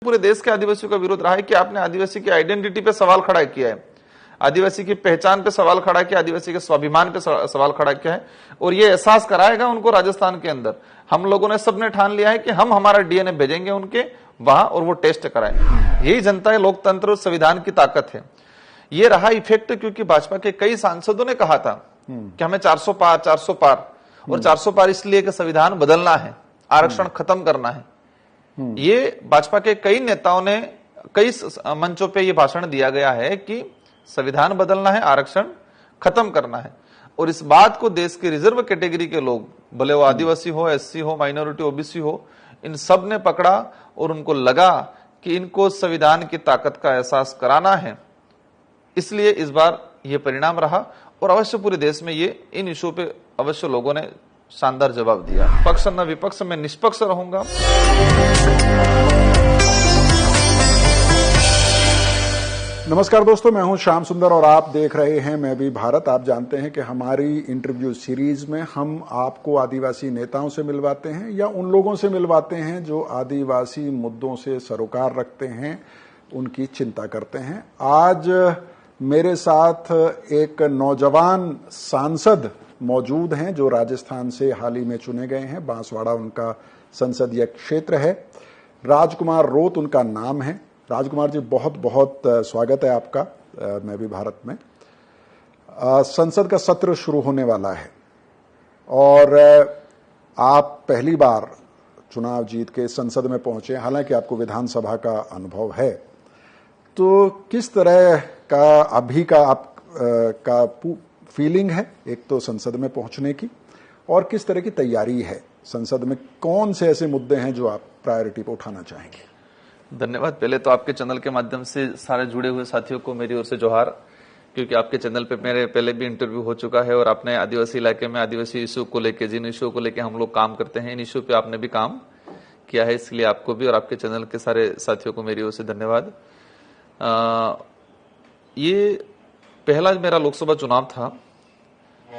पूरे देश के आदिवासियों का विरोध रहा है कि आपने आदिवासी की आइडेंटिटी पे सवाल खड़ा किया है, आदिवासी की पहचान पे सवाल खड़ा किया, आदिवासी के स्वाभिमान पे सवाल खड़ा किया है। और ये एहसास कराएगा उनको राजस्थान के अंदर। हम लोगों ने सबने ठान लिया है कि हम हमारा डीएनए भेजेंगे उनके वहां और वो टेस्ट कराएं। यही जनता है, लोकतंत्र और संविधान की ताकत है। ये रहा इफेक्ट, क्योंकि भाजपा के कई सांसदों ने कहा था कि हमें 400 पार 400 पार, और 400 पार इसलिए कि संविधान बदलना है, आरक्षण खत्म करना है। ये भाजपा के कई नेताओं ने कई मंचों पे ये भाषण दिया गया है कि संविधान बदलना है, आरक्षण खत्म करना है। और इस बात को देश के रिजर्व कैटेगरी के लोग, भले वो आदिवासी हो, एससी हो, माइनॉरिटी ओबीसी हो, इन सब ने पकड़ा और उनको लगा कि इनको संविधान की ताकत का एहसास कराना है। इसलिए इस बार ये परिणाम रहा और अवश्य पूरे देश में ये इन इशू पे अवश्य लोगों ने शानदार जवाब दिया। पक्ष न विपक्ष में निष्पक्ष रहूंगा। नमस्कार दोस्तों, मैं हूं श्याम सुंदर और आप देख रहे हैं मैं भी भारत। आप जानते हैं कि हमारी इंटरव्यू सीरीज में हम आपको आदिवासी नेताओं से मिलवाते हैं या उन लोगों से मिलवाते हैं जो आदिवासी मुद्दों से सरोकार रखते हैं, उनकी चिंता करते हैं। आज मेरे साथ एक नौजवान सांसद मौजूद हैं जो राजस्थान से हाल ही में चुने गए हैं। बांसवाड़ा उनका संसदीय क्षेत्र है। राजकुमार रोत उनका नाम है। राजकुमार जी, बहुत बहुत स्वागत है आपका मैं भी भारत में। संसद का सत्र शुरू होने वाला है और आप पहली बार चुनाव जीत के संसद में पहुंचे, हालांकि आपको विधानसभा का अनुभव है। तो किस तरह का अभी का आप का फीलिंग है एक तो संसद में पहुंचने की, और किस तरह की तैयारी है? संसद में कौन से ऐसे मुद्दे हैं जो आप प्रायोरिटी पर उठाना चाहेंगे? धन्यवाद। पहले तो आपके चैनल के माध्यम से सारे जुड़े हुए साथियों को मेरी ओर से जोहार, क्योंकि आपके चैनल पे मेरे पहले भी इंटरव्यू हो चुका है और आपने आदिवासी इलाके में आदिवासी इशू को लेके, जिन इशू को लेके हम लोग काम करते हैं, इन इशू पे आपने भी काम किया है। इसलिए आपको भी और आपके चैनल के सारे साथियों को मेरी ओर से धन्यवाद। ये पहला मेरा लोकसभा चुनाव था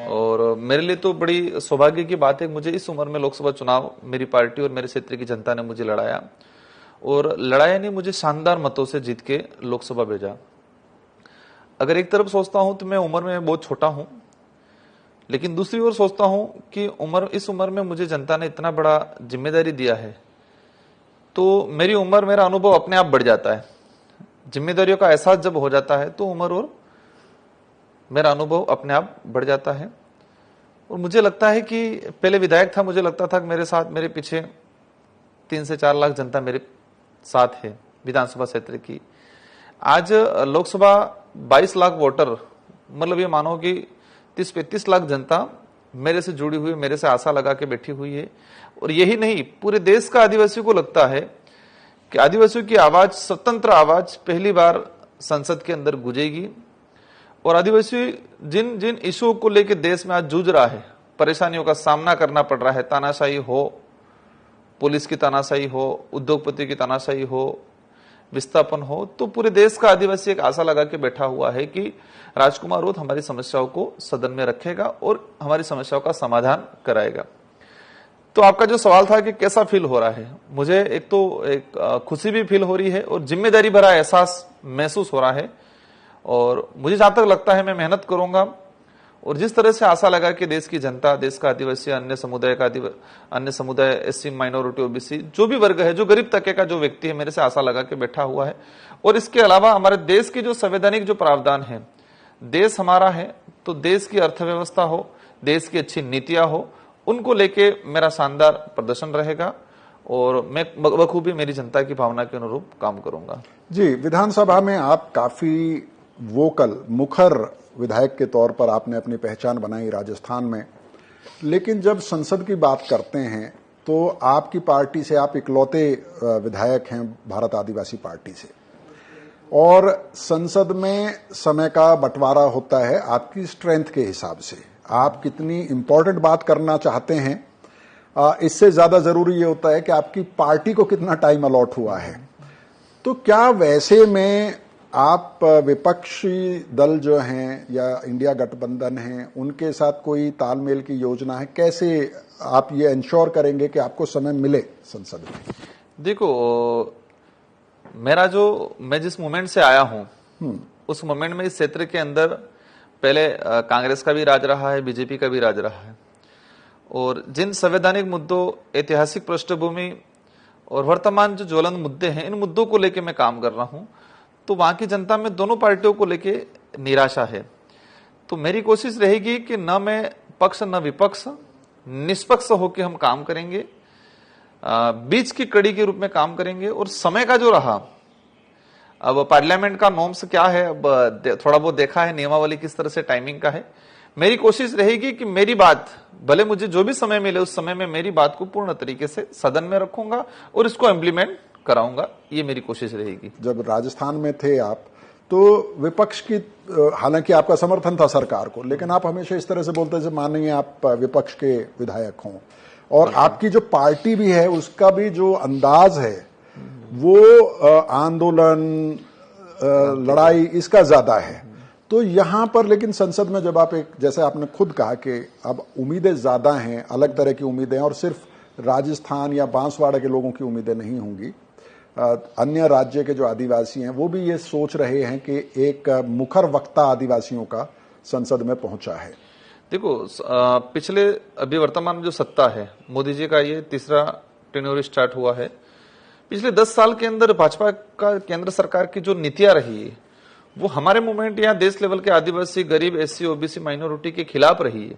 और मेरे लिए तो बड़ी सौभाग्य की बात है। मुझे इस उम्र में लोकसभा चुनाव मेरी पार्टी और मेरे क्षेत्र की जनता ने मुझे लड़ाया, और लड़ाया नहीं, मुझे शानदार मतों से जीत के लोकसभा भेजा। अगर एक तरफ सोचता हूं तो मैं उम्र में बहुत छोटा हूं, लेकिन दूसरी ओर सोचता हूं कि इस उम्र में मुझे जनता ने इतना बड़ा जिम्मेदारी दिया है, तो मेरी उम्र, मेरा अनुभव अपने आप बढ़ जाता है। जिम्मेदारियों का एहसास जब हो जाता है तो उम्र और मेरा अनुभव अपने आप बढ़ जाता है। और मुझे लगता है कि पहले विधायक था, मुझे लगता था कि मेरे साथ, मेरे पीछे 3 से 4 लाख जनता मेरे साथ है विधानसभा क्षेत्र की। आज लोकसभा 22 लाख वोटर, मतलब ये मानो कि 30-35 लाख जनता मेरे से जुड़ी हुई, मेरे से आशा लगा के बैठी हुई है। और यही नहीं, पूरे देश का आदिवासियों को लगता है कि आदिवासियों की आवाज, स्वतंत्र आवाज पहली बार संसद के अंदर गूंजेगी। और आदिवासी जिन जिन इशू को लेकर देश में आज जूझ रहा है, परेशानियों का सामना करना पड़ रहा है, तानाशाही हो, पुलिस की तानाशाही हो, उद्योगपति की तानाशाही हो, विस्थापन हो, तो पूरे देश का आदिवासी एक आशा लगा के बैठा हुआ है कि राजकुमार रोत हमारी समस्याओं को सदन में रखेगा और हमारी समस्याओं का समाधान कराएगा। तो आपका जो सवाल था कि कैसा फील हो रहा है, मुझे एक खुशी भी फील हो रही है और जिम्मेदारी भरा एहसास महसूस हो रहा है। और मुझे जहां तक लगता है मैं मेहनत करूंगा, और जिस तरह से आशा लगा कि देश की जनता, देश का आदिवासी, अन्य समुदाय एससी, माइनॉरिटी, ओबीसी, जो भी वर्ग है, जो गरीब तबके का जो व्यक्ति है, मेरे से आशा लगा के बैठा हुआ है। और इसके अलावा हमारे देश की जो संवैधानिक जो प्रावधान है, देश हमारा है तो देश की अर्थव्यवस्था हो, देश की अच्छी नीतियां हो, उनको लेके मेरा शानदार प्रदर्शन रहेगा और मैं बखूबी मेरी जनता की भावना के अनुरूप काम करूंगा। जी, विधानसभा में आप काफी वोकल, मुखर विधायक के तौर पर आपने अपनी पहचान बनाई राजस्थान में, लेकिन जब संसद की बात करते हैं तो आपकी पार्टी से आप इकलौते विधायक हैं भारत आदिवासी पार्टी से, और संसद में समय का बंटवारा होता है आपकी स्ट्रेंथ के हिसाब से। आप कितनी इंपॉर्टेंट बात करना चाहते हैं, इससे ज्यादा जरूरी ये होता है कि आपकी पार्टी को कितना टाइम अलॉट हुआ है। तो क्या वैसे में आप विपक्षी दल जो हैं या इंडिया गठबंधन हैं, उनके साथ कोई तालमेल की योजना है? कैसे आप ये इंश्योर करेंगे कि आपको समय मिले संसद में? देखो, मैं जिस मूवमेंट से आया हूं, उस मूवमेंट में इस क्षेत्र के अंदर पहले कांग्रेस का भी राज रहा है, बीजेपी का भी राज रहा है, और जिन संवैधानिक मुद्दों, ऐतिहासिक पृष्ठभूमि और वर्तमान जो ज्वलंत मुद्दे हैं, इन मुद्दों को लेकर मैं काम कर रहा हूं, तो वहां की जनता में दोनों पार्टियों को लेकर निराशा है। तो मेरी कोशिश रहेगी कि न मैं पक्ष न विपक्ष, निष्पक्ष होकर हम काम करेंगे, बीच की कड़ी के रूप में काम करेंगे। और समय का जो रहा, अब पार्लियामेंट का नॉर्म्स क्या है, अब थोड़ा बहुत देखा है, नियमावली किस तरह से टाइमिंग का है। मेरी कोशिश रहेगी कि मेरी बात, भले मुझे जो भी समय मिले उस समय में मेरी बात को पूर्ण तरीके से सदन में रखूंगा और इसको इम्प्लीमेंट कराऊंगा, ये मेरी कोशिश रहेगी। जब राजस्थान में थे आप, तो विपक्ष की, हालांकि आपका समर्थन था सरकार को, लेकिन आप हमेशा इस तरह से बोलते थे मानिए आप विपक्ष के विधायक हों, और आपकी जो पार्टी भी है उसका भी जो अंदाज है वो आंदोलन, लड़ाई, इसका ज्यादा है। तो यहां पर लेकिन संसद में जब आप एक, जैसे आपने खुद कहा कि अब उम्मीदें ज्यादा हैं, अलग तरह की उम्मीदें, और सिर्फ राजस्थान या बांसवाड़ा के लोगों की उम्मीदें नहीं होंगी, अन्य राज्य के जो आदिवासी हैं वो भी ये सोच रहे हैं कि एक मुखर वक्ता आदिवासियों का संसद में पहुंचा है। देखो, पिछले, अभी वर्तमान में जो सत्ता है, मोदी जी का ये तीसरा टेन्योर स्टार्ट हुआ है। पिछले 10 साल के अंदर भाजपा का, केंद्र सरकार की जो नीतियां रही है, वो हमारे मूवमेंट यहाँ देश लेवल के आदिवासी, गरीब, एससी, ओबीसी, माइनॉरिटी के खिलाफ रही है।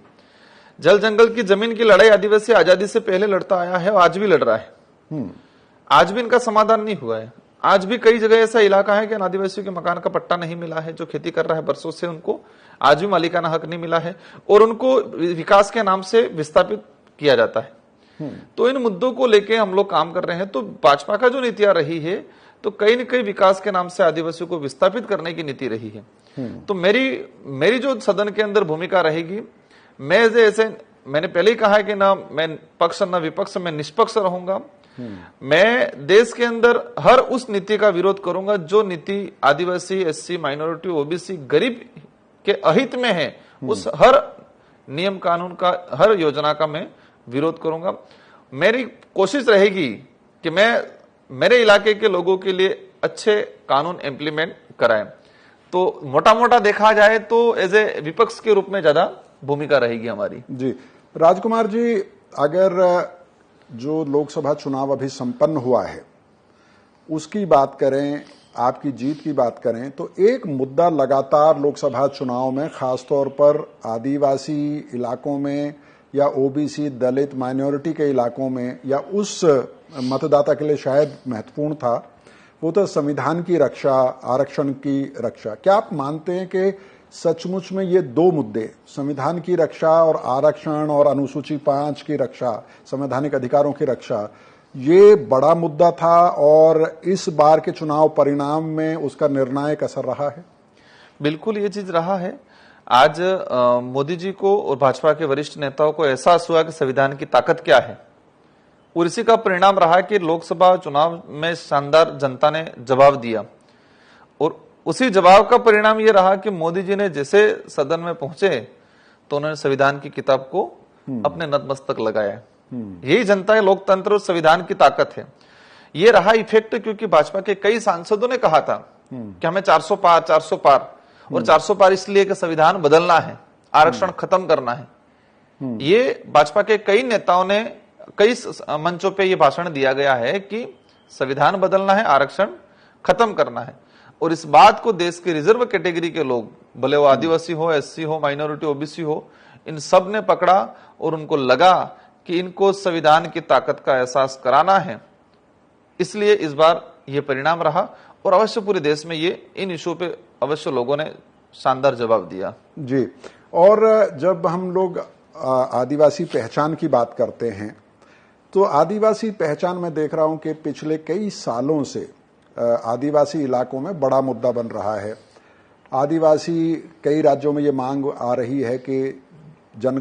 जल जंगल की जमीन की लड़ाई आदिवासी आजादी से पहले लड़ता आया है और आज भी लड़ रहा है। आज भी इनका समाधान नहीं हुआ है। आज भी कई जगह ऐसा इलाका है कि आदिवासियों के मकान का पट्टा नहीं मिला है, जो खेती कर रहा है बरसों से, उनको आज भी मालिकाना हक नहीं मिला है और उनको विकास के नाम से विस्थापित किया जाता है। तो इन मुद्दों को लेके हम लोग काम कर रहे हैं। तो भाजपा का जो नीतियां रही है, तो कहीं न कहीं विकास के नाम से आदिवासियों को विस्थापित करने की नीति रही है। तो मेरी जो सदन के अंदर भूमिका रहेगी, मैं ऐसे मैंने पहले ही कहा है कि ना मैं पक्ष न विपक्ष, मैं निष्पक्ष रहूंगा। मैं देश के अंदर हर उस नीति का विरोध करूंगा जो नीति आदिवासी, एससी, माइनॉरिटी, ओबीसी, गरीब के अहित में है। उस हर नियम कानून का, हर योजना का मैं विरोध करूंगा। मेरी कोशिश रहेगी कि मैं मेरे इलाके के लोगों के लिए अच्छे कानून इंप्लीमेंट कराएं। तो मोटा मोटा देखा जाए तो एज ए विपक्ष के रूप में ज्यादा भूमिका रहेगी हमारी। जी राजकुमार जी, अगर जो लोकसभा चुनाव अभी संपन्न हुआ है उसकी बात करें, आपकी जीत की बात करें, तो एक मुद्दा लगातार लोकसभा चुनाव में खासतौर पर आदिवासी इलाकों में या ओबीसी, दलित, माइनॉरिटी के इलाकों में, या उस मतदाता के लिए शायद महत्वपूर्ण था, वो तो संविधान की रक्षा, आरक्षण की रक्षा। क्या आप मानते हैं कि सचमुच में ये दो मुद्दे, संविधान की रक्षा और आरक्षण और अनुसूची 5 की रक्षा, संवैधानिक अधिकारों की रक्षा, ये बड़ा मुद्दा था और इस बार के चुनाव परिणाम में उसका निर्णायक असर रहा है? बिल्कुल ये चीज रहा है। आज मोदी जी को और भाजपा के वरिष्ठ नेताओं को एहसास हुआ कि संविधान की ताकत क्या है, और इसी का परिणाम रहा कि लोकसभा चुनाव में शानदार जनता ने जवाब दिया। और उसी जवाब का परिणाम ये रहा कि मोदी जी ने जैसे सदन में पहुंचे तो उन्होंने संविधान की किताब को अपने नतमस्तक लगाया। यही जनता है, लोकतंत्र और संविधान की ताकत है। ये रहा इफेक्ट, क्योंकि भाजपा के कई सांसदों ने कहा था कि हमें 400 पार, 400 पार, और 400 पार इसलिए कि संविधान बदलना है, आरक्षण खत्म करना है। ये भाजपा के कई नेताओं ने कई मंचों पे ये भाषण दिया गया है कि संविधान बदलना है, आरक्षण खत्म करना है। और इस बात को देश के रिजर्व कैटेगरी के लोग, भले वो आदिवासी हो, एससी हो, माइनॉरिटी, ओबीसी हो, इन सब ने पकड़ा और उनको लगा कि इनको संविधान की ताकत का एहसास कराना है। इसलिए इस बार ये परिणाम रहा और अवश्य पूरे देश में ये इन इशू पे अवश्य लोगों ने शानदार जवाब दिया। जी, और जब हम लोग आदिवासी पहचान की बात करते हैं तो आदिवासी पहचान में देख रहा हूं कि पिछले कई सालों से आदिवासी इलाकों में बड़ा मुद्दा बन रहा है। आदिवासी, कई राज्यों में ये मांग आ रही है कि जन